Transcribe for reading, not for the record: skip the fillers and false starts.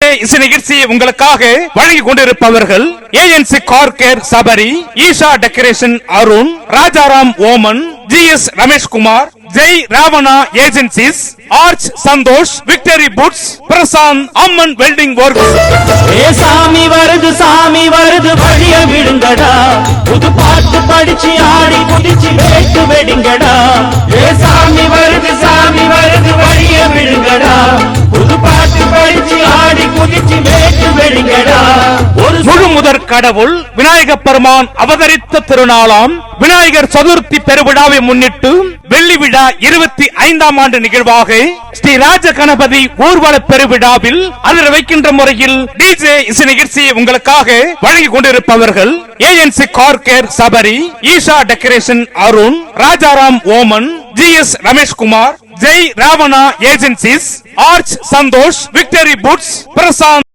DJ இசை நிகழ்ச்சியை உங்களுக்காக வழங்கி கொண்டிருப்பவர்கள் ANC car care Sabari, Isha decoration Arun, Rajaram Oman, GS Rameshkumar, Jai Ravana agencies, arch Santhosh, victory foods, Prashanth, Amman welding works. சாமி வருது வழிய விடுங்கடா, புது பாட்டு படிச்சு ஆடி குதிச்சு வேட்டு வெடிங்கடா. சாமி வருது வழிய விடுங்கடா, புது பாட்டு படிச்சு ஆடி குதிச்சு வேட்டு வெடிங்கடா. ஒரு முழு முதற் கடவுள் விநாயக பெருமான் அவதரித்த திருநாளாம் விநாயகர் சதுர்த்தி பெருவிழாவை முன்னிட்டு வெள்ளி விழா 25ஆம் ஆண்டு நிகழ்வாக ஸ்ரீ ராஜ கணபதி ஊர்வல பெருவிழாவில் அதிர வைக்கின்ற முறையில் டிஜே இசை நிகழ்ச்சியை உங்களுக்காக வழங்கி கொண்டிருப்பவர்கள் ANC car care Sabari, Isha decoration Arun, Rajaram Oman, GS Rameshkumar, Jai Ravana agencies, arch Santhosh, victory foods, Prashanth.